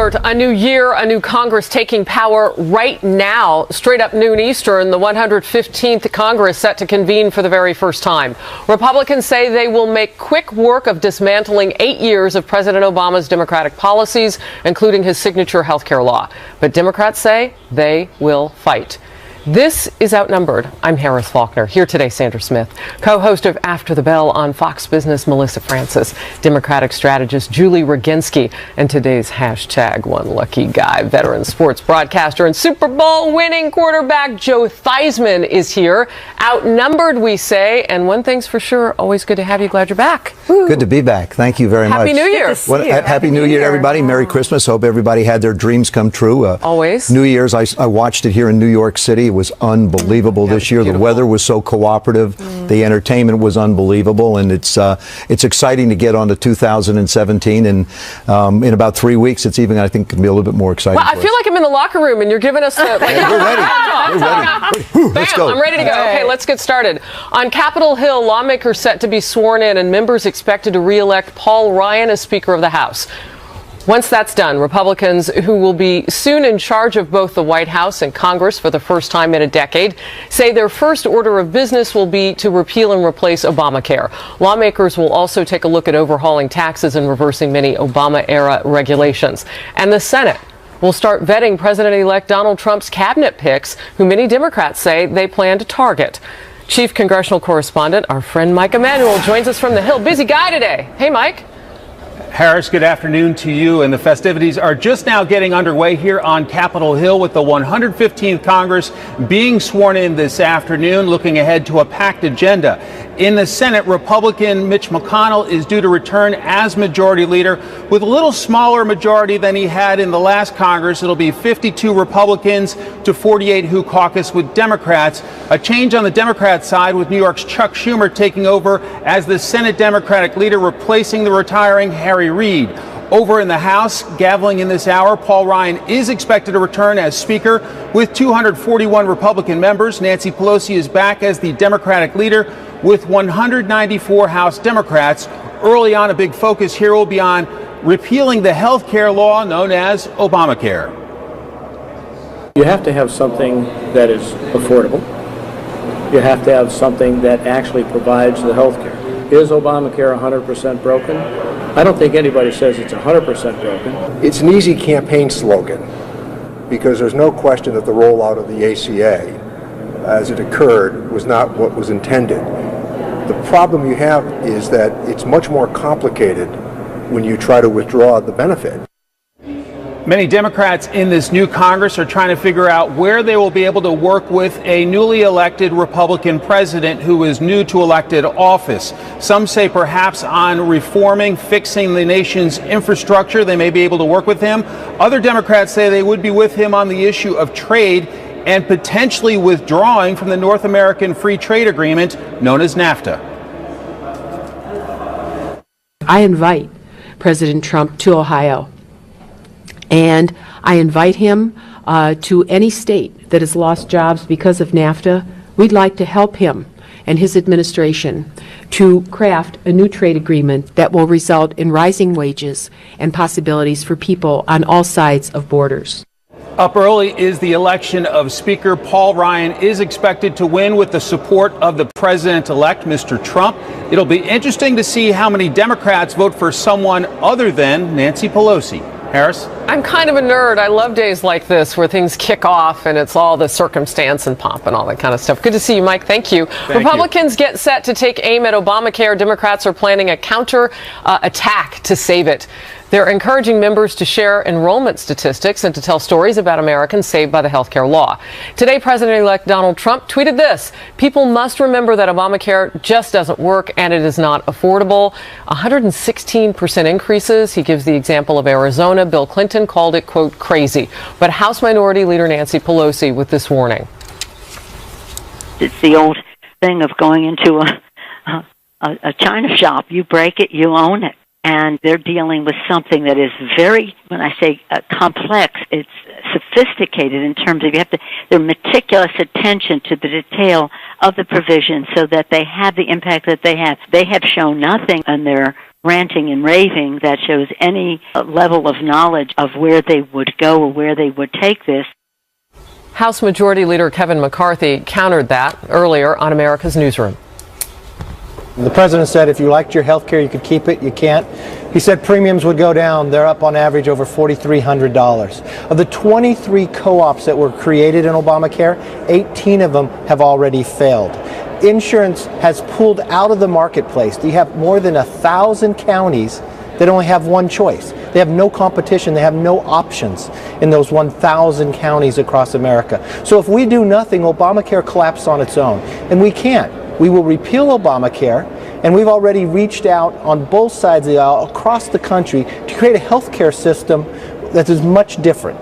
alert. A new year, a new Congress taking power right now. Straight up noon Eastern, the 115th Congress set to convene for the very first time. Republicans say they will make quick work of dismantling 8 years of President Obama's Democratic policies, including his signature health care law. But Democrats say they will fight. This is Outnumbered. I'm Harris Faulkner. Here today, Sandra Smith, co-host of After the Bell on Fox Business, Melissa Francis, Democratic strategist Julie Roginski, and today's hashtag one lucky guy, veteran sports broadcaster and Super Bowl winning quarterback Joe Theismann is here. Outnumbered, we say, and one thing's for sure, always good to have you. Glad you're back. Woo. Good to be back. Thank you very much. Happy New Year. Happy New Year, everybody. Merry Christmas. Hope everybody had their dreams come true. Always. New Year's, I watched it here in New York City. It was unbelievable this year. Beautiful. The weather was so cooperative. The entertainment was unbelievable. And it's exciting to get on to 2017. And in about 3 weeks, it's even, I think, going to be a little bit more exciting. Well, I feel like I'm in the locker room and you're giving us the... We're ready. We're ready. Let's go. I'm ready to go. Okay, let's get started. On Capitol Hill, lawmakers set to be sworn in and members expected to re-elect Paul Ryan as Speaker of the House. Once that's done, Republicans, who will be soon in charge of both the White House and Congress for the first time in a decade, say their first order of business will be to repeal and replace Obamacare. Lawmakers will also take a look at overhauling taxes and reversing many Obama-era regulations. And the Senate will start vetting President-elect Donald Trump's cabinet picks, who many Democrats say they plan to target. Chief Congressional Correspondent, our friend Mike Emanuel, joins us from the Hill. Busy guy today. Hey, Mike. Harris, good afternoon to you. And the festivities are just now getting underway here on Capitol Hill with the 115th Congress being sworn in this afternoon, looking ahead to a packed agenda. In the Senate, Republican Mitch McConnell is due to return as majority leader with a little smaller majority than he had in the last Congress. It'll be 52 Republicans to 48 who caucus with Democrats. A change on the Democrat side with New York's Chuck Schumer taking over as the Senate Democratic leader, replacing the retiring Harry Reid. Over in the House, gaveling in this hour, Paul Ryan is expected to return as Speaker with 241 Republican members. Nancy Pelosi is back as the Democratic leader with 194 House Democrats. Early on, a big focus here will be on repealing the health care law known as Obamacare. You have to have something that is affordable. You have to have something that actually provides the health care. Is Obamacare 100% broken? I don't think anybody says it's 100% broken. It's an easy campaign slogan because there's no question that the rollout of the ACA as it occurred was not what was intended. The problem you have is that it's much more complicated when you try to withdraw the benefit. Many Democrats in this new Congress are trying to figure out where they will be able to work with a newly elected Republican president who is new to elected office. Some say perhaps on reforming, fixing the nation's infrastructure, they may be able to work with him. Other Democrats say they would be with him on the issue of trade and potentially withdrawing from the North American Free Trade Agreement known as NAFTA. I invite President Trump to Ohio. And I invite him to any state that has lost jobs because of NAFTA. We'd like to help him and his administration to craft a new trade agreement that will result in rising wages and possibilities for people on all sides of borders. Up early is the election of Speaker. Paul Ryan is expected to win with the support of the president-elect, Mr. Trump. It'll be interesting to see how many Democrats vote for someone other than Nancy Pelosi. Harris? I'm kind of a nerd. I love days like this where things kick off and it's all the circumstance and pomp and all that kind of stuff. Good to see you, Mike. Thank you. Republicans get set to take aim at Obamacare. Democrats are planning a counter attack to save it. They're encouraging members to share enrollment statistics and to tell stories about Americans saved by the health care law. Today, President-elect Donald Trump tweeted this: "People must remember that Obamacare just doesn't work and it is not affordable." 116% increases. He gives the example of Arizona. Bill Clinton called it, quote, crazy. But House Minority Leader Nancy Pelosi with this warning. It's the old thing of going into a china shop. You break it, you own it. And they're dealing with something that is very, when I say complex, it's sophisticated in terms of their meticulous attention to the detail of the provision so that they have the impact that they have. They have shown nothing in their ranting and raving that shows any level of knowledge of where they would go or where they would take this. House Majority Leader Kevin McCarthy countered that earlier on America's Newsroom. The president said if you liked your health care, you could keep it. You can't. He said premiums would go down. They're up on average over $4,300. Of the 23 co-ops that were created in Obamacare, 18 of them have already failed. Insurance has pulled out of the marketplace. You have more than 1,000 counties that only have one choice. They have no competition. They have no options in those 1,000 counties across America. So if we do nothing, Obamacare collapses on its own. And we can't. We will repeal Obamacare, and we've already reached out on both sides of the aisle across the country to create a health care system that is much different.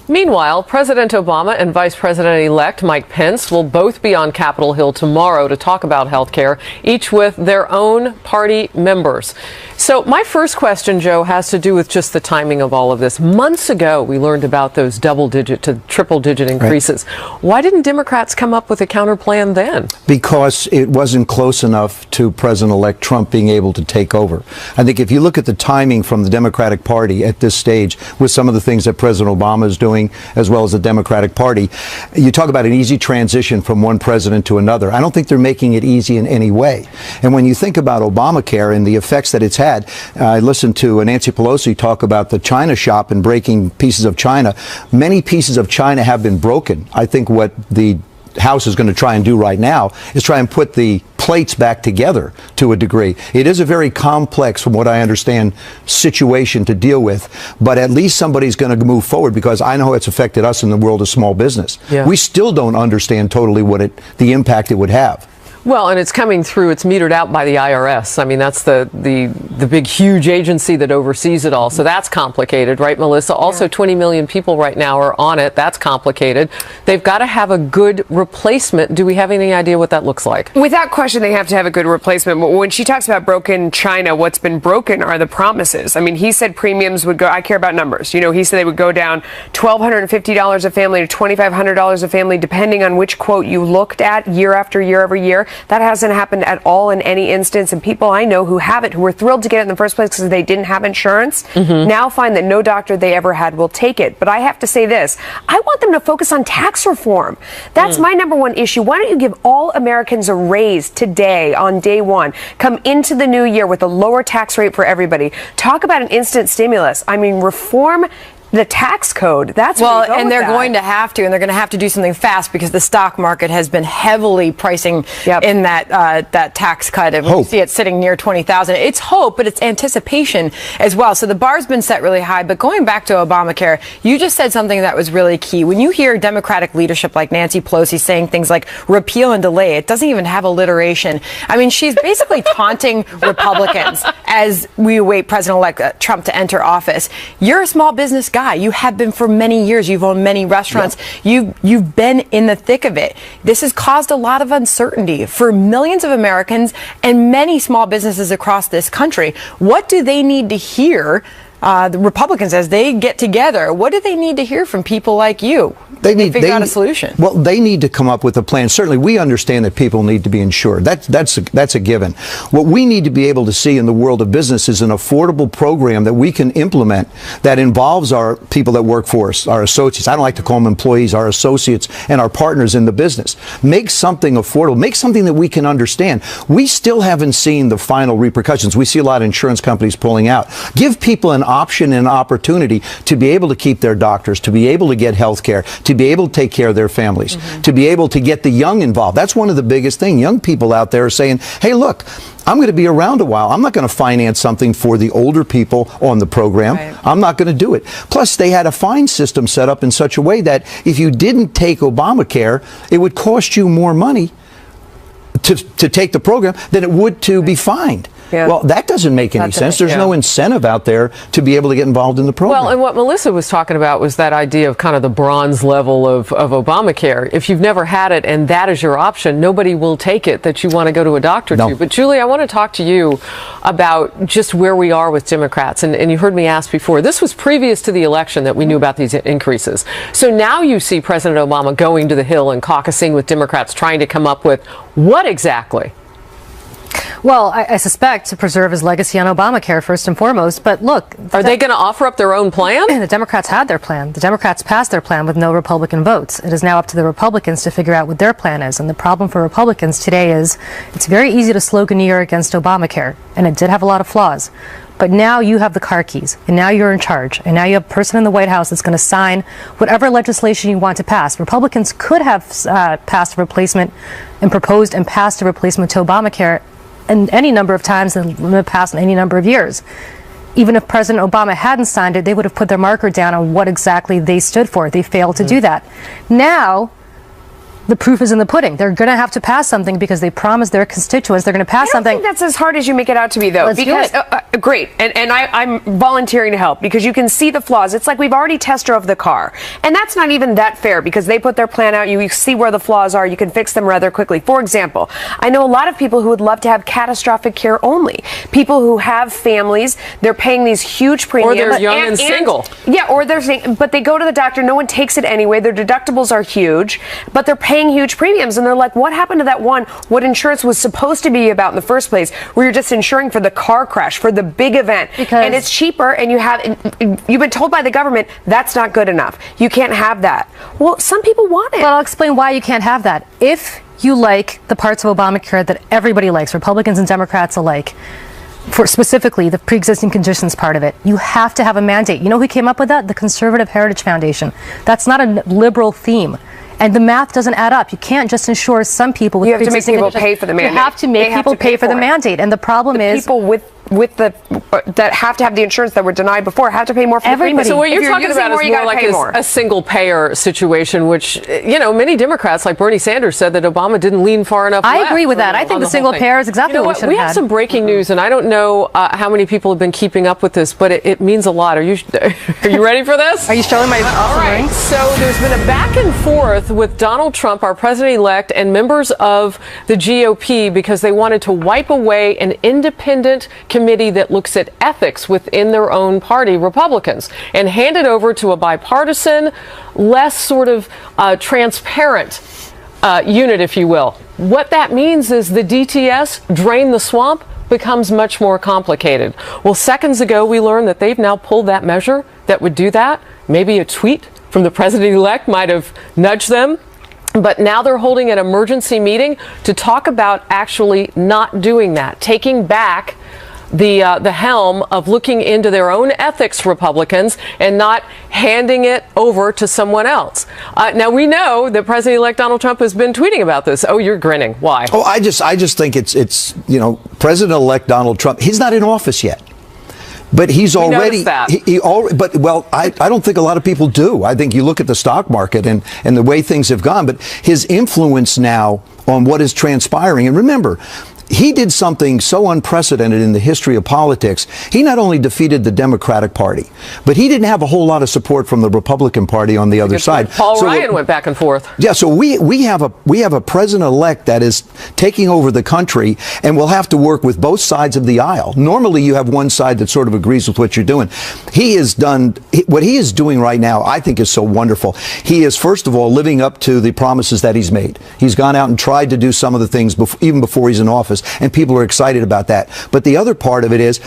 Meanwhile, President Obama and Vice President-elect Mike Pence will both be on Capitol Hill tomorrow to talk about health care, each with their own party members. So my first question, Joe, has to do with just the timing of all of this. Months ago, we learned about those double-digit to triple-digit increases. Right. Why didn't Democrats come up with a counter plan then? Because it wasn't close enough to President-elect Trump being able to take over. I think if you look at the timing from the Democratic Party at this stage with some of the things that President Obama is doing, as well as the Democratic Party, you talk about an easy transition from one president to another. I don't think they're making it easy in any way. And when you think about Obamacare and the effects that it's had, I listened to Nancy Pelosi talk about the China shop and breaking pieces of China. Many pieces of China have been broken. I think what the House is going to try and do right now is try and put the plates back together to a degree. It is a very complex, from what I understand, situation to deal with, but at least somebody's going to move forward, because I know it's affected us in the world of small business. Yeah. We still don't understand totally what the impact it would have. Well, and it's coming through, it's metered out by the IRS. I mean, that's the big, huge agency that oversees it all. So that's complicated, right, Melissa? Also, 20 million people right now are on it. That's complicated. They've got to have a good replacement. Do we have any idea what that looks like? Without question, they have to have a good replacement. But when she talks about broken China, what's been broken are the promises. I mean, he said premiums would go, I care about numbers. You know, he said they would go down $1,250 a family to $2,500 a family, depending on which quote you looked at year after year every year. That hasn't happened at all in any instance. And people I know who have it, who were thrilled to get it in the first place because they didn't have insurance, now find that no doctor they ever had will take it. But I have to say this. I want them to focus on tax reform. That's my number one issue. Why don't you give all Americans a raise today on day one? Come into the new year with a lower tax rate for everybody. Talk about an instant stimulus. I mean, reform the tax code. That's well, and they're going to have to, and they're going to have to do something fast, because the stock market has been heavily pricing in that tax cut. And we see it sitting near 20,000. It's hope, but it's anticipation as well. So the bar's been set really high. But going back to Obamacare, you just said something that was really key. When you hear Democratic leadership like Nancy Pelosi saying things like repeal and delay, it doesn't even have alliteration. I mean, she's basically taunting Republicans as we await President-elect Trump to enter office. You're a small business guy. You have been for many years. You've owned many restaurants. You've been in the thick of it. This has caused a lot of uncertainty for millions of Americans and many small businesses across this country. What do they need to hear? The Republicans, as they get together, what do they need to hear from people like you? They need to figure out a solution. Well, they need to come up with a plan. Certainly, we understand that people need to be insured. That's a given. What we need to be able to see in the world of business is an affordable program that we can implement that involves our people that work for us, our associates. I don't like to call them employees, our associates and our partners in the business. Make something affordable. Make something that we can understand. We still haven't seen the final repercussions. We see a lot of insurance companies pulling out. Give people an option and opportunity to be able to keep their doctors, to be able to get health care, to be able to take care of their families, to be able to get the young involved. That's one of the biggest things. Young people out there are saying, hey, look, I'm going to be around a while. I'm not going to finance something for the older people on the program. I'm not going to do it. Plus, they had a fine system set up in such a way that if you didn't take Obamacare, it would cost you more money to take the program than it would to be fined. Well, that doesn't make any sense. There's no incentive out there to be able to get involved in the program. Well, and what Melissa was talking about was that idea of kind of the bronze level of Obamacare. If you've never had it and that is your option, nobody will take it that you want to go to a doctor to. But Julie, I want to talk to you about just where we are with Democrats. And you heard me ask before, this was previous to the election that we knew about these increases. So now you see President Obama going to the Hill and caucusing with Democrats, trying to come up with what exactly? Well, I suspect to preserve his legacy on Obamacare first and foremost. But look, are they going to offer up their own plan? The Democrats had their plan. The Democrats passed their plan with no Republican votes. It is now up to the Republicans to figure out what their plan is. And the problem for Republicans today is it's very easy to sloganeer against Obamacare, and it did have a lot of flaws. But now you have the car keys, and now you're in charge, and now you have a person in the White House that's going to sign whatever legislation you want to pass. Republicans could have passed a replacement and proposed and passed a replacement to Obamacare in any number of times in the past in any number of years. Even if President Obama hadn't signed it, they would have put their marker down on what exactly they stood for. They failed to do that. Now, the proof is in the pudding. They're going to have to pass something because they promised their constituents they're going to pass something. I don't think that's as hard as you make it out to be, though. Let's because great, and I'm volunteering to help because you can see the flaws. It's like we've already test drove the car, and that's not even that fair because they put their plan out. You see where the flaws are. You can fix them rather quickly. For example, I know a lot of people who would love to have catastrophic care only. People who have families, they're paying these huge premiums. Or they're young and single. Yeah, or but they go to the doctor. No one takes it anyway. Their deductibles are huge, but they're paying huge premiums, and they're like, what happened to that one, what insurance was supposed to be about in the first place, where you're just insuring for the car crash, for the big event, and it's cheaper, and you've been told by the government that's not good enough. You can't have that. Well, some people want it. Well, I'll explain why you can't have that. If you like the parts of Obamacare that everybody likes, Republicans and Democrats alike, for specifically the pre-existing conditions part of it, you have to have a mandate. You know who came up with that? The Conservative Heritage Foundation. That's not a liberal theme. And the math doesn't add up. You can't just insure some people with pre-existing conditions. You have to make people pay for the mandate. You have to make people pay for the mandate. And the problem is people that have to have the insurance that were denied before have to pay more for everybody. The premium. So what you're talking about is more like a single payer situation, which, many Democrats like Bernie Sanders said that Obama didn't lean far enough left. I agree with that. I think the single payer is exactly what we should have had. We have some breaking news, and I don't know how many people have been keeping up with this, but it means a lot. Are you ready for this? Are you showing my awesome ring? So there's been a back and forth with Donald Trump, our president-elect, and members of the GOP because they wanted to wipe away an independent committee that looks at ethics within their own party, Republicans, and hand it over to a bipartisan, less sort of transparent unit, if you will. What that means is the DTS, drain the swamp, becomes much more complicated. Well, seconds ago, we learned that they've now pulled that measure that would do that. Maybe a tweet from the president-elect might have nudged them. But now they're holding an emergency meeting to talk about actually not doing that, taking back the helm of looking into their own ethics, Republicans, and not handing it over to someone else. Now, we know that President-elect Donald Trump has been tweeting about this. Oh, you're grinning. Why? Oh, I just think it's President-elect Donald Trump. He's not in office yet. But he's already, I don't think a lot of people do. I think you look at the stock market and the way things have gone, but his influence now on what is transpiring. And remember, he did something so unprecedented in the history of politics. He not only defeated the Democratic Party, but he didn't have a whole lot of support from the Republican Party on the other side. Paul Ryan went back and forth. Yeah, so we have a president-elect that is taking over the country and will have to work with both sides of the aisle. Normally, you have one side that sort of agrees with what you're doing. What he is doing right now, I think, is so wonderful. He is, first of all, living up to the promises that he's made. He's gone out and tried to do some of the things even before he's in office. And people are excited about that. But the other part of it is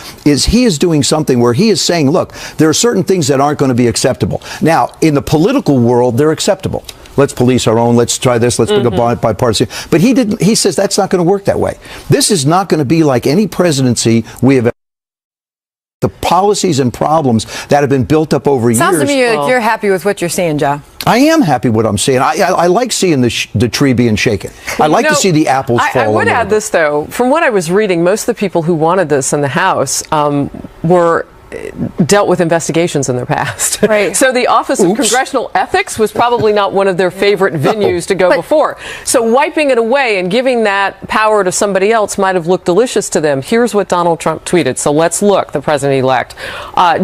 he is doing something where he is saying, look, there are certain things that aren't going to be acceptable. Now, in the political world, they're acceptable. Let's police our own. Let's try this. Let's pick a bipartisan. But he says that's not going to work that way. This is not going to be like any presidency we have. The policies and problems that have been built up over years. Sounds to me like you're happy with what you're seeing, Joe. I am happy with what I'm seeing. I like seeing the tree being shaken. I like to see the apples fall. I would add this, though. From what I was reading, most of the people who wanted this in the House were dealt with investigations in their past. Right. So the Office of Congressional Ethics was probably not one of their favorite venues to go before. So wiping it away and giving that power to somebody else might have looked delicious to them. Here's what Donald Trump tweeted. So let's look, the president-elect.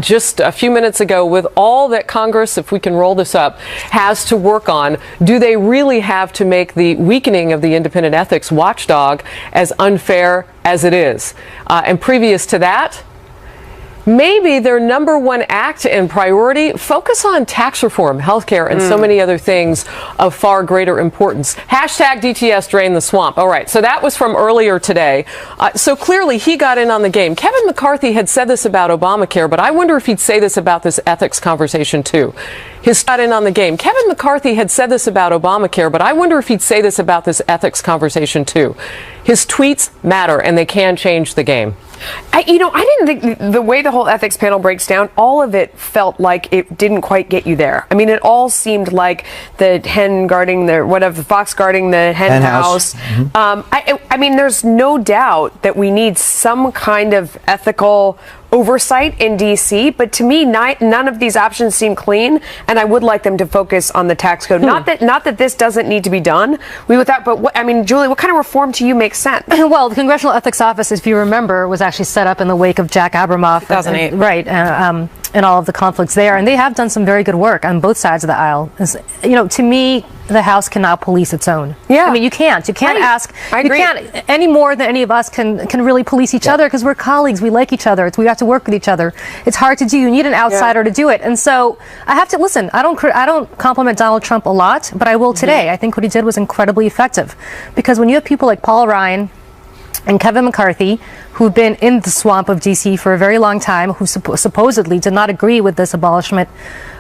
Just a few minutes ago, with all that Congress, if we can roll this up, has to work on, do they really have to make the weakening of the independent ethics watchdog as unfair as it is? And previous to that, maybe their number one act and priority, focus on tax reform, healthcare, and so many other things of far greater importance. Hashtag DTS drain the swamp. All right, so that was from earlier today. So clearly he got in on the game. Kevin McCarthy had said this about Obamacare, but I wonder if he'd say this about this ethics conversation too. His got in on the game. Kevin McCarthy had said this about Obamacare, but I wonder if he'd say this about this ethics conversation too. His tweets matter, and they can change the game. I didn't think the way the whole ethics panel breaks down, all of it felt like it didn't quite get you there. I mean, it all seemed like the hen guarding the fox guarding the hen house. I mean, there's no doubt that we need some kind of ethical oversight in D.C., but to me, none of these options seem clean, and I would like them to focus on the tax code. Not that this doesn't need to be done. Julie, what kind of reform to you makes sense? Well, the Congressional Ethics Office, if you remember, was actually set up in the wake of Jack Abramoff. 2008. And all of the conflicts there, and they have done some very good work on both sides of the aisle. To me, the House cannot police its own. Yeah. I mean, you can't ask. I agree. You can't any more than any of us can really police each other, because we're colleagues. We like each other. We have to work with each other. It's hard to do. You need an outsider to do it. And so I have to listen. I don't compliment Donald Trump a lot, but I will today. I think what he did was incredibly effective, because when you have people like Paul Ryan and Kevin McCarthy, who've been in the swamp of D.C. for a very long time, who supposedly did not agree with this abolishment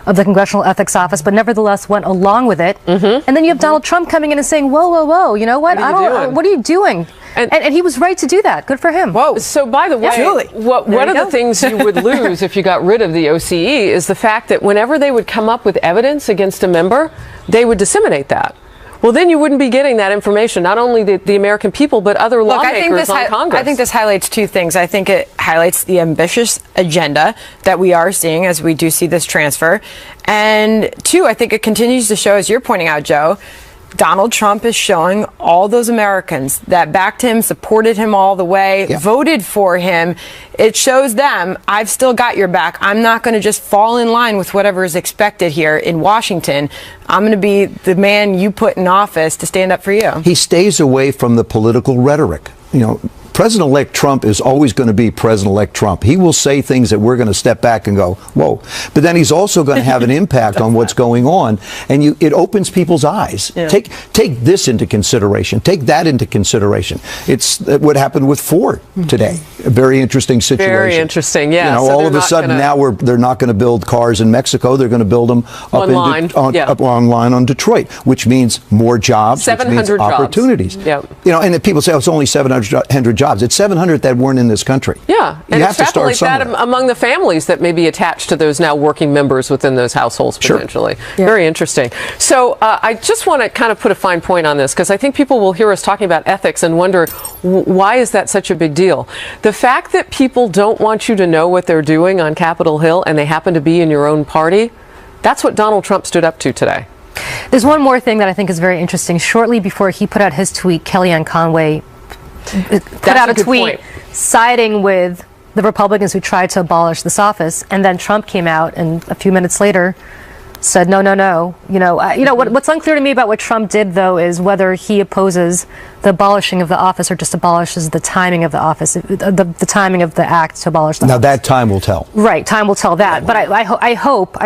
of the Congressional Ethics Office, but nevertheless went along with it. And then you have Donald Trump coming in and saying, whoa, you know what? What are you doing? And he was right to do that. Good for him. Whoa. So, by the way, one of the things you would lose if you got rid of the OCE is the fact that whenever they would come up with evidence against a member, they would disseminate that. Well, then you wouldn't be getting that information, not only the American people, but other lawmakers on Congress. I think this highlights two things. I think it highlights the ambitious agenda that we are seeing as we do see this transfer. And two, I think it continues to show, as you're pointing out, Joe, Donald Trump is showing all those Americans that backed him, supported him all the way, voted for him. It shows them, I've still got your back. I'm not going to just fall in line with whatever is expected here in Washington. I'm going to be the man you put in office to stand up for you. He stays away from the political rhetoric. President-elect Trump is always going to be President-elect Trump. He will say things that we're going to step back and go, whoa. But then he's also going to have an impact on what's going on, and it opens people's eyes. Yeah. Take this into consideration. Take that into consideration. It's what happened with Ford today. A very interesting situation. Very interesting, yeah. So all of a sudden now they're not going to build cars in Mexico. They're going to build them up online, up online on Detroit, which means more jobs, 700 which means opportunities. Yep. And if people say, oh, it's only 700 jobs. It's 700 that weren't in this country. Yeah, and extrapolate that among the families that may be attached to those now working members within those households potentially. Sure. Yeah. Very interesting. So I just want to kind of put a fine point on this, because I think people will hear us talking about ethics and wonder, why is that such a big deal? The fact that people don't want you to know what they're doing on Capitol Hill and they happen to be in your own party, that's what Donald Trump stood up to today. There's one more thing that I think is very interesting. Shortly before he put out his tweet, Kellyanne Conway put out a tweet siding with the Republicans who tried to abolish this office, and then Trump came out and a few minutes later said no. What's unclear to me about what Trump did, though, is whether he opposes the abolishing of the office or just abolishes the timing of the office, the timing of the act to abolish the office. Now that time will tell. Right, time will tell that. But I hope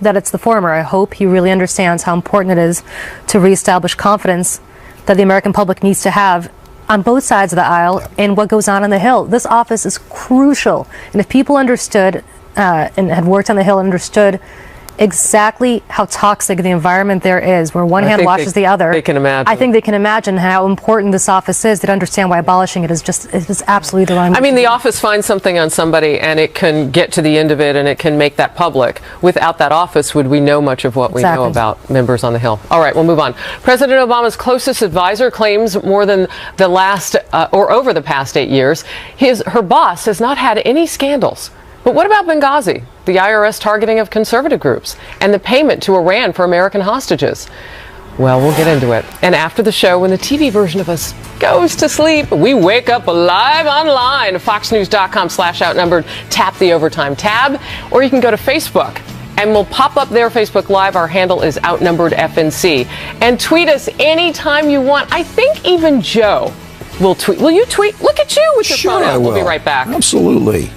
that it's the former. I hope he really understands how important it is to reestablish confidence that the American public needs to have on both sides of the aisle in what goes on the Hill. This office is crucial. And if people understood and had worked on the Hill and understood exactly how toxic the environment there is, where one hand washes the other, they can imagine. I think they can imagine how important this office is. They'd understand why abolishing it is absolutely the wrong. I mean, the office finds something on somebody and it can get to the end of it and it can make that public. Without that office, would we know much of what we know about members on the Hill? All right, we'll move on. President Obama's closest advisor claims more than the last or over the past 8 years, her boss has not had any scandals. But what about Benghazi, the IRS targeting of conservative groups, and the payment to Iran for American hostages? Well, we'll get into it. And after the show, when the TV version of us goes to sleep, we wake up live online. FoxNews.com/outnumbered. Tap the Overtime tab, or you can go to Facebook, and we'll pop up there, Facebook Live. Our handle is OutnumberedFNC. And tweet us anytime you want. I think even Joe will tweet. Will you tweet? Look at you with your phone out. We'll be right back. Absolutely.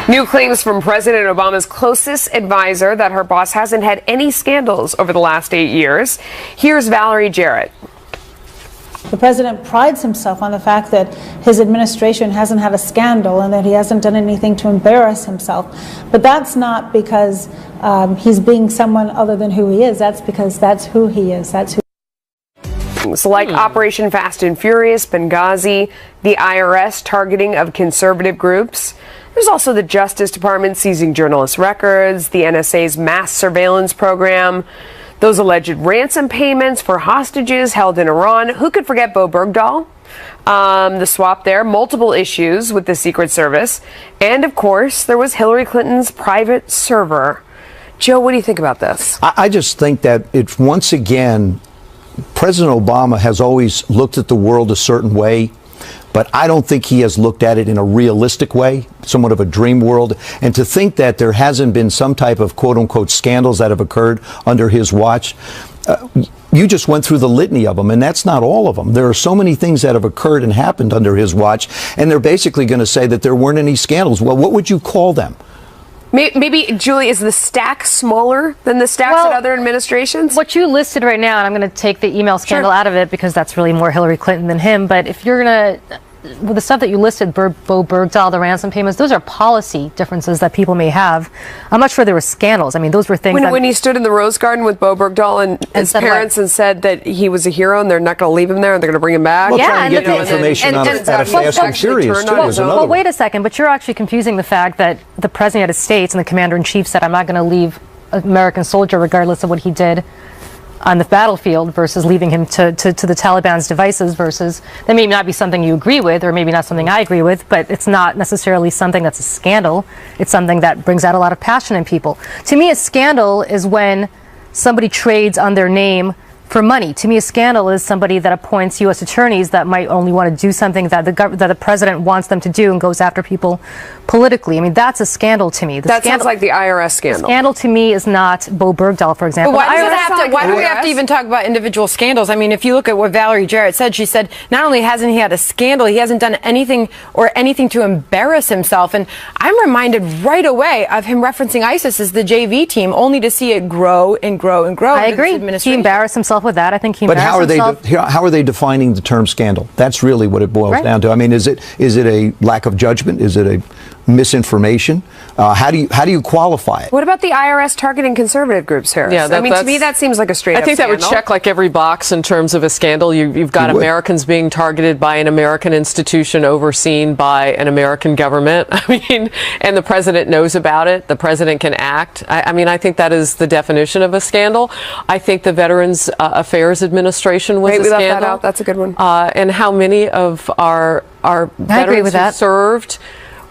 New claims from President Obama's closest advisor that her boss hasn't had any scandals over the last 8 years. Here's Valerie Jarrett. The president prides himself on the fact that his administration hasn't had a scandal and that he hasn't done anything to embarrass himself. But that's not because he's being someone other than who he is. That's because that's who he is. That's who. Like Operation Fast and Furious, Benghazi, the IRS targeting of conservative groups. There's also the Justice Department seizing journalist records, the NSA's mass surveillance program, those alleged ransom payments for hostages held in Iran. Who could forget Bo Bergdahl? The swap there, multiple issues with the Secret Service. And, of course, there was Hillary Clinton's private server. Joe, what do you think about this? I just think that it's, once again, President Obama has always looked at the world a certain way, but I don't think he has looked at it in a realistic way, somewhat of a dream world. And to think that there hasn't been some type of quote-unquote scandals that have occurred under his watch, you just went through the litany of them, and that's not all of them. There are so many things that have occurred and happened under his watch, and they're basically going to say that there weren't any scandals. Well, what would you call them? Maybe, Julie, is the stack smaller than the stacks at other administrations? What you listed right now, and I'm going to take the email scandal out of it because that's really more Hillary Clinton than him, but if you're going to, with the stuff that you listed, Bo Bergdahl, the ransom payments, those are policy differences that people may have. I'm not sure there were scandals. I mean, those were things when he stood in the Rose Garden with Bo Bergdahl and his parents and said that he was a hero and they're not going to leave him there and they're going to bring him back. Well, trying to get the information out of Fast and Furious, too, is another Well, wait a second, but you're actually confusing the fact that the President of the United States and the Commander-in-Chief said, I'm not going to leave an American soldier regardless of what he did on the battlefield versus leaving him to the Taliban's devices versus that may not be something you agree with or maybe not something I agree with, but it's not necessarily something that's a scandal. It's something that brings out a lot of passion in people. To me, a scandal is when somebody trades on their name for money. To me, a scandal is somebody that appoints U.S. attorneys that might only want to do something that the president wants them to do and goes after people politically. I mean, that's a scandal to me. That sounds like the IRS scandal. The scandal to me is not Bo Bergdahl, for example. But why do we have to even talk about individual scandals? I mean, if you look at what Valerie Jarrett said, she said not only hasn't he had a scandal, he hasn't done anything to embarrass himself. And I'm reminded right away of him referencing ISIS as the JV team, only to see it grow and grow and grow. I agree. He embarrassed himself with that. I think he embarrassed himself. But how are they defining the term scandal? That's really what it boils down to. I mean, is it a lack of judgment? Is it a misinformation? How do you qualify it? What about the IRS targeting conservative groups, Harris? Yeah, I mean, to me, that seems like a straight up I think that scandal. would check like every box in terms of a scandal. You've got Americans being targeted by an American institution overseen by an American government. I mean, and the president knows about it. The president can act. I mean, I think that is the definition of a scandal. I think the Veterans Affairs Administration was a scandal. Left that out. That's a good one. And how many of our veterans who served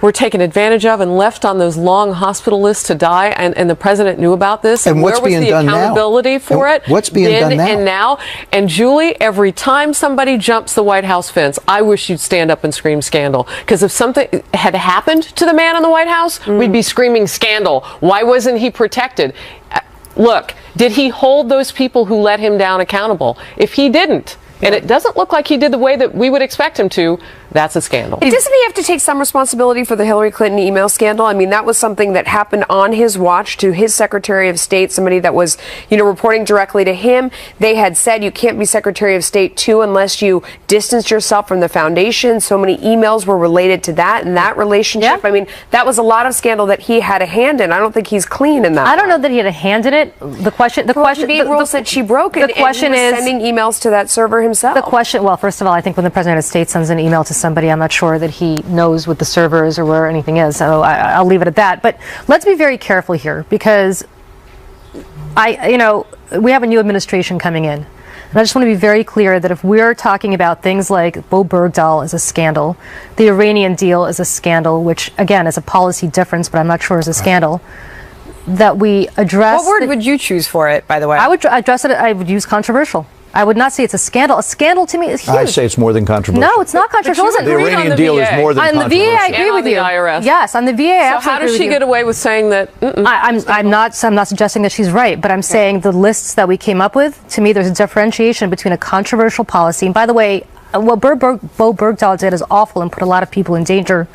were taken advantage of and left on those long hospital lists to die, and the president knew about this. And what's being done now? Where was the accountability for it? What's being done now? And now? And Julie, every time somebody jumps the White House fence, I wish you'd stand up and scream scandal. Because if something had happened to the man in the White House, we'd be screaming scandal. Why wasn't he protected? Look, did he hold those people who let him down accountable? If he didn't, and it doesn't look like he did the way that we would expect him to, that's a scandal. Doesn't he have to take some responsibility for the Hillary Clinton email scandal? I mean, that was something that happened on his watch to his Secretary of State, somebody that was, reporting directly to him. They had said you can't be Secretary of State too unless you distance yourself from the foundation. So many emails were related to that and that relationship. Yeah. I mean, that was a lot of scandal that he had a hand in. I don't think he's clean in that. I don't know that he had a hand in it. The question rules that she broke it. The question is sending emails to that server himself. The question, well, first of all, I think when the President of the State sends an email to somebody, I'm not sure that he knows what the server is or where anything is. So I'll leave it at that. But let's be very careful here because we have a new administration coming in. And I just want to be very clear that if we're talking about things like Bo Bergdahl is a scandal, the Iranian deal is a scandal, which again is a policy difference, but I'm not sure is a scandal, that we address. What word would you choose for it, by the way? I would address it, I would use controversial. I would not say it's a scandal. A scandal to me is huge. I say it's more than controversial. No, it's not controversial. The Iranian deal is more than controversial. On the VA, I agree with you. IRS. Yes, on the VA, I absolutely agree with you. So how does she get away with saying that? I'm not suggesting that she's right, but I'm saying the lists that we came up with, to me, there's a differentiation between a controversial policy. And by the way, what Bo Bergdahl did is awful and put a lot of people in danger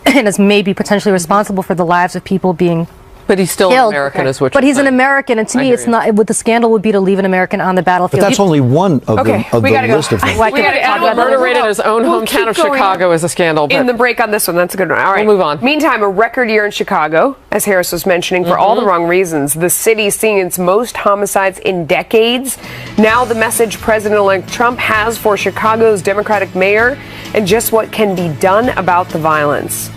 and is maybe potentially responsible for the lives of people being But he's still killed. an American, is what But you're he's an saying. American, and to me, it's not. What the scandal would be to leave an American on the battlefield. But that's only one of the list of things. We got to talk about murder rate in his own hometown of Chicago is a scandal. In the break on this one, that's a good one. All right, we'll move on. Meantime, a record year in Chicago, as Harris was mentioning, for all the wrong reasons. The city seeing its most homicides in decades. Now the message President-elect Trump has for Chicago's Democratic mayor and just what can be done about the violence.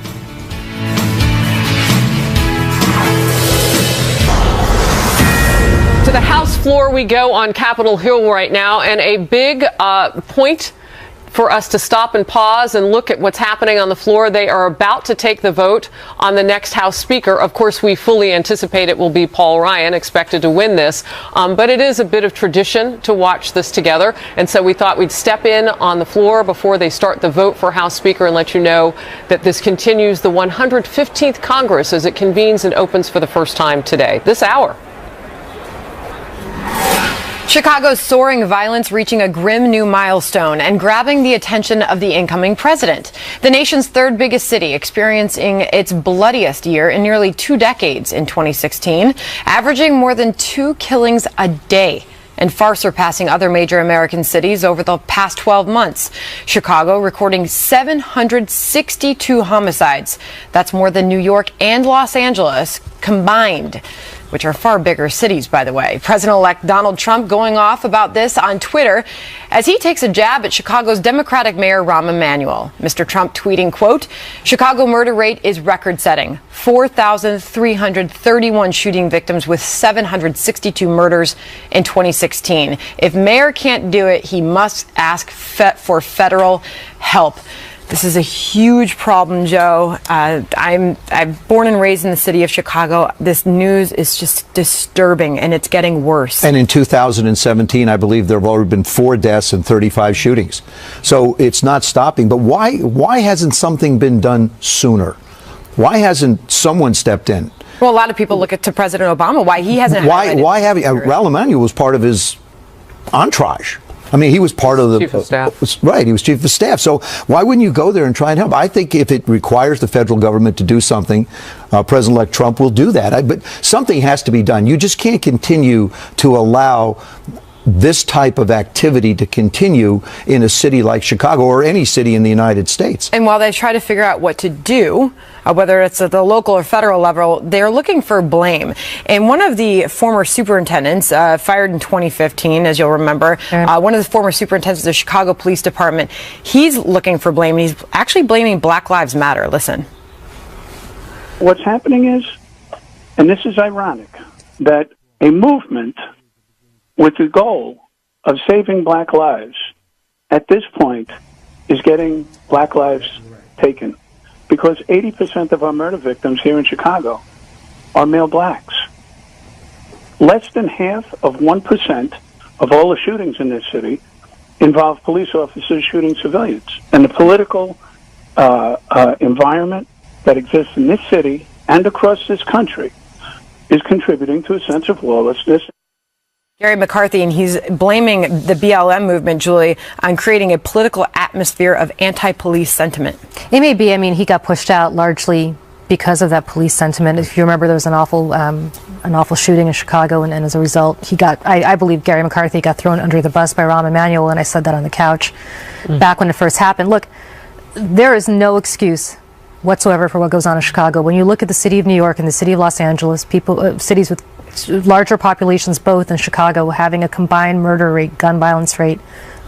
To the House floor we go on Capitol Hill right now, and a big point for us to stop and pause and look at what's happening on the floor. They are about to take the vote on the next House Speaker. Of course, we fully anticipate it will be Paul Ryan, expected to win this, but it is a bit of tradition to watch this together, and so we thought we'd step in on the floor before they start the vote for House Speaker and let you know that this continues the 115th Congress as it convenes and opens for the first time today, this hour. Chicago's soaring violence reaching a grim new milestone and grabbing the attention of the incoming president. The nation's third biggest city experiencing its bloodiest year in nearly 2 decades in 2016, averaging more than 2 killings a day and far surpassing other major American cities over the past 12 months. Chicago recording 762 homicides. That's more than New York and Los Angeles combined, which are far bigger cities, by the way. President-elect Donald Trump going off about this on Twitter as he takes a jab at Chicago's Democratic Mayor Rahm Emanuel. Mr. Trump tweeting, quote, "Chicago murder rate is record-setting. 4,331 shooting victims with 762 murders in 2016. If mayor can't do it, he must ask for federal help." This is a huge problem, Joe. I'm born and raised in the city of Chicago. This news is just disturbing, and it's getting worse. And in 2017, I believe there have already been 4 deaths and 35 shootings. So it's not stopping. But why hasn't something been done sooner? Why hasn't someone stepped in? Well, a lot of people look to President Obama. Why he hasn't? Why haven't? Rahm Emanuel was part of his entourage. I mean, he was part of the chief of staff. Right, he was chief of staff. So why wouldn't you go there and try and help? I think if it requires the federal government to do something, President-elect Trump will do that. But something has to be done. You just can't continue to allow this type of activity to continue in a city like Chicago or any city in the United States. And while they try to figure out what to do, whether it's at the local or federal level, they're looking for blame. And one of the former superintendents, fired in 2015, as you'll remember, one of the former superintendents of the Chicago Police Department, he's looking for blame. He's actually blaming Black Lives Matter. Listen. What's happening is, and this is ironic, that a movement with the goal of saving black lives at this point is getting black lives taken, because 80% of our murder victims here in Chicago are male blacks. Less than half of 1% of all the shootings in this city involve police officers shooting civilians. And the political environment that exists in this city and across this country is contributing to a sense of lawlessness. Gary McCarthy, and he's blaming the BLM movement, Julie, on creating a political atmosphere of anti-police sentiment. It may be. I mean, he got pushed out largely because of that police sentiment. If you remember, there was an awful shooting in Chicago, and as a result, he got, I believe Gary McCarthy got thrown under the bus by Rahm Emanuel, and I said that on the couch back when it first happened. Look, there is no excuse whatsoever for what goes on in Chicago. When you look at the city of New York and the city of Los Angeles, cities with larger populations both in Chicago having a combined murder rate, gun violence rate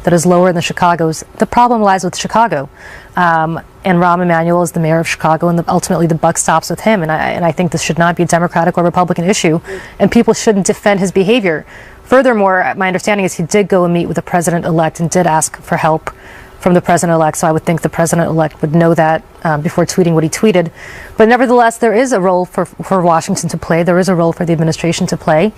that is lower than Chicago's, the problem lies with Chicago. And Rahm Emanuel is the mayor of Chicago, and ultimately the buck stops with him. And I think this should not be a Democratic or Republican issue, and people shouldn't defend his behavior. Furthermore, my understanding is he did go and meet with the president-elect and did ask for help from the president-elect, so I would think the president-elect would know that before tweeting what he tweeted. But nevertheless, there is a role for Washington to play. There is a role for the administration to play.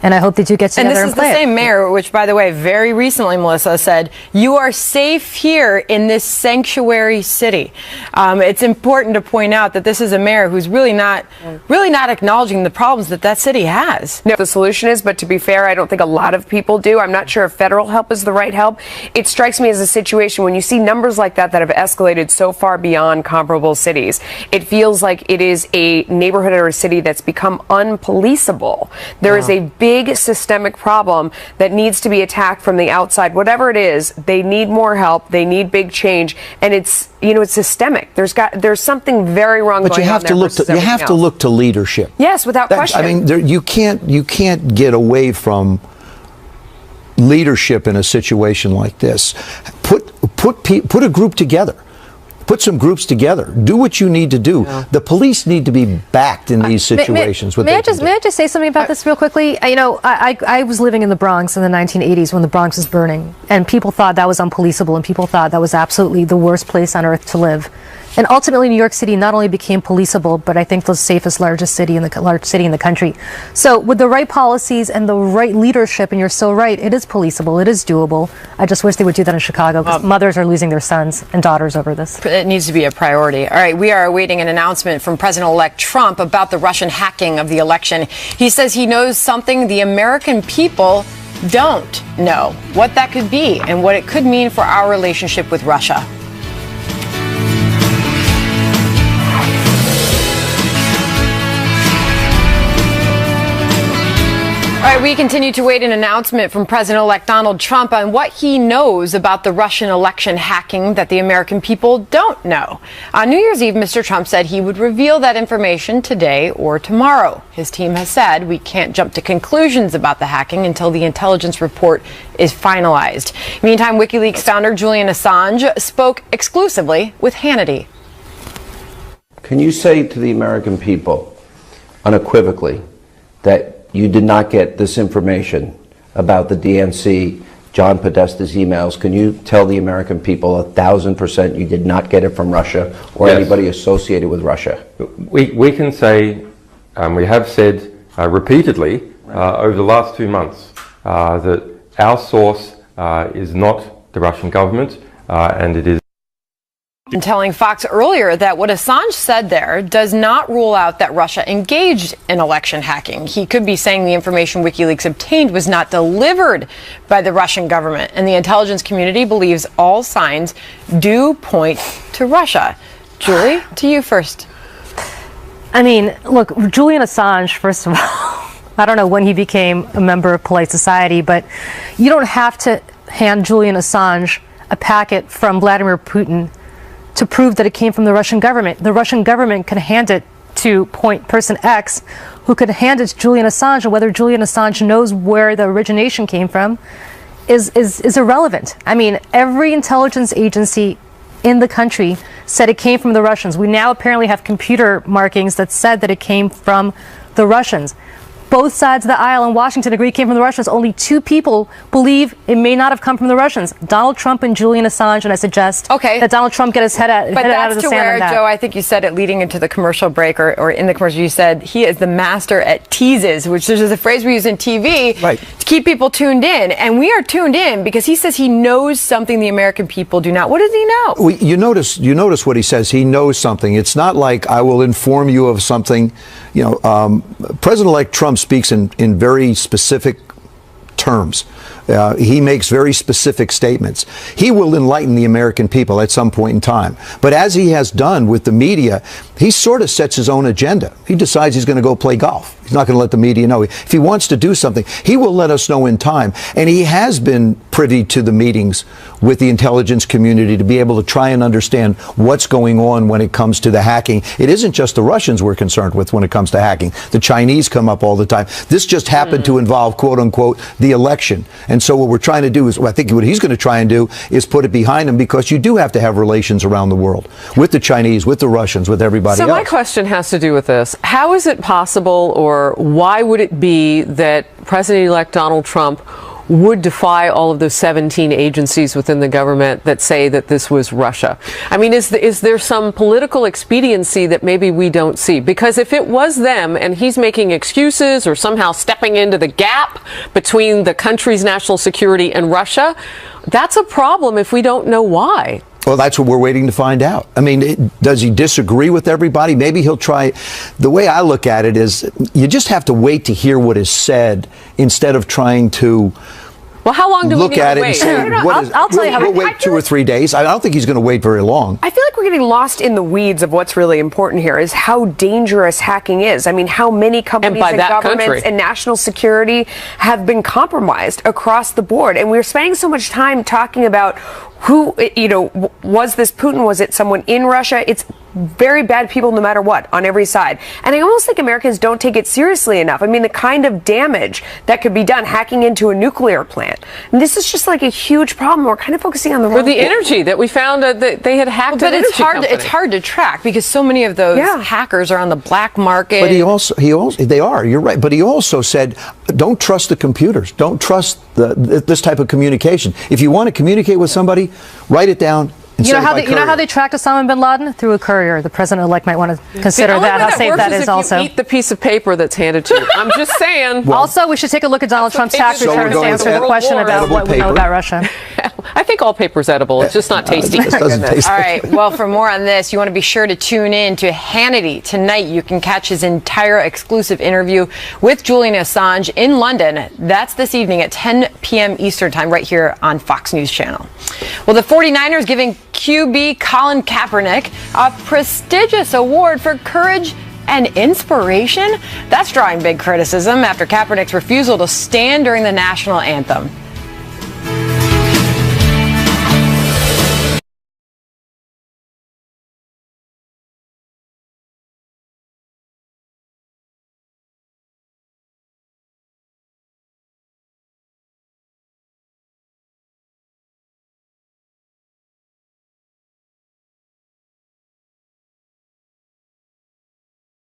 And I hope they do get together and play it. And this is the same mayor, which, by the way, very recently, Melissa, said, you are safe here in this sanctuary city. It's important to point out that this is a mayor who's really not acknowledging the problems that city has. No, the solution is, but to be fair, I don't think a lot of people do. I'm not sure if federal help is the right help. It strikes me as a situation when you see numbers like that have escalated so far beyond comparable cities. It feels like it is a neighborhood or a city that's become unpoliceable. There is a big systemic problem that needs to be attacked from the outside. Whatever it is, they need more help. They need big change, and it's systemic. There's something very wrong going on there. But you have to look to leadership. Yes, without question. I mean, you can't get away from leadership in a situation like this. Put a group together. Put some groups together. Do what you need to do. Yeah. The police need to be backed in these situations. May I just say something about this real quickly? I was living in the Bronx in the 1980s when the Bronx was burning, and people thought that was unpoliceable, and people thought that was absolutely the worst place on earth to live. And ultimately, New York City not only became policeable, but I think the safest, large city in the country. So with the right policies and the right leadership, and you're so right, it is policeable, it is doable. I just wish they would do that in Chicago, because mothers are losing their sons and daughters over this. It needs to be a priority. All right, we are awaiting an announcement from President-elect Trump about the Russian hacking of the election. He says he knows something the American people don't know, what that could be and what it could mean for our relationship with Russia. All right, we continue to wait an announcement from President-elect Donald Trump on what he knows about the Russian election hacking that the American people don't know. On New Year's Eve, Mr. Trump said he would reveal that information today or tomorrow. His team has said we can't jump to conclusions about the hacking until the intelligence report is finalized. Meantime, WikiLeaks founder Julian Assange spoke exclusively with Hannity. Can you say to the American people unequivocally that you did not get this information about the DNC, John Podesta's emails? Can you tell the American people 1,000% you did not get it from Russia or anybody associated with Russia? We can say, we have said repeatedly over the last 2 months that our source is not the Russian government, and it is. And telling Fox earlier that what Assange said there does not rule out that Russia engaged in election hacking. He could be saying the information WikiLeaks obtained was not delivered by the Russian government, and the intelligence community believes all signs do point to Russia. Julie, to you first. I mean, look, Julian Assange, first of all, I don't know when he became a member of polite society, but you don't have to hand Julian Assange a packet from Vladimir Putin to prove that it came from the Russian government. The Russian government could hand it to person X, who could hand it to Julian Assange, and whether Julian Assange knows where the origination came from is irrelevant. I mean, every intelligence agency in the country said it came from the Russians. We now apparently have computer markings that said that it came from the Russians. Both sides of the aisle in Washington agree it came from the Russians. Only 2 people believe it may not have come from the Russians: Donald Trump and Julian Assange. And I suggest that Donald Trump get his head out of the sand. But that's to where, Joe, I think you said it leading into the commercial break, or in the commercial, you said he is the master at teases, which is a phrase we use in TV to keep people tuned in. And we are tuned in because he says he knows something the American people do not. What does he know? You notice what he says. He knows something. It's not like I will inform you of something. President-elect Trump speaks in very specific terms. He makes very specific statements. He will enlighten the American people at some point in time. But as he has done with the media, he sort of sets his own agenda. He decides he's going to go play golf. He's not going to let the media know. If he wants to do something, he will let us know in time. And he has been privy to the meetings with the intelligence community to be able to try and understand what's going on when it comes to the hacking. It isn't just the Russians we're concerned with when it comes to hacking. The Chinese come up all the time. This just happened to involve, quote unquote, the election. And so what we're trying to do is, I think what he's going to try and do is put it behind him, because you do have to have relations around the world with the Chinese, with the Russians, with everybody else. So my question has to do with this. How is it possible, or why would it be that President-elect Donald Trump would defy all of those 17 agencies within the government that say that this was Russia. I mean, is there some political expediency that maybe we don't see? Because if it was them and he's making excuses or somehow stepping into the gap between the country's national security and Russia, that's a problem if we don't know why. Well, that's what we're waiting to find out. I mean, does he disagree with everybody? Maybe he'll try. The way I look at it is you just have to wait to hear what is said instead of trying to Well, how long do we need to wait? And say, I'll tell you how. We'll wait 2 or 3 days. I don't think he's going to wait very long. I feel like we're getting lost in the weeds of what's really important here is how dangerous hacking is. I mean, how many companies and governments and national security have been compromised across the board. And we're spending so much time talking about who, you know, was this Putin? Was it someone in Russia? It's very bad people no matter what on every side. And I almost think Americans don't take it seriously enough. I mean, the kind of damage that could be done hacking into a nuclear plant. And this is just like a huge problem. We're kind of focusing on the wrong the energy that we found that they had hacked. But it's hard to track because so many of those hackers are on the black market. But they are. You're right. But he also said, don't trust the computers. Don't trust this type of communication. If you want to communicate with somebody, write it down. You know how they tracked Osama bin Laden? Through a courier. The president-elect might want to consider that. How safe that is also. You eat the piece of paper that's handed to you. I'm just saying. Well, also, we should take a look at Donald Trump's tax returns to answer the question about what we know about Russia. I think all paper's edible. It's just not tasty. It doesn't taste all right. Well, for more on this, you want to be sure to tune in to Hannity tonight. You can catch his entire exclusive interview with Julian Assange in London. That's this evening at 10 p.m. Eastern Time right here on Fox News Channel. Well, the 49ers giving QB Colin Kaepernick a prestigious award for courage and inspiration. That's drawing big criticism after Kaepernick's refusal to stand during the national anthem.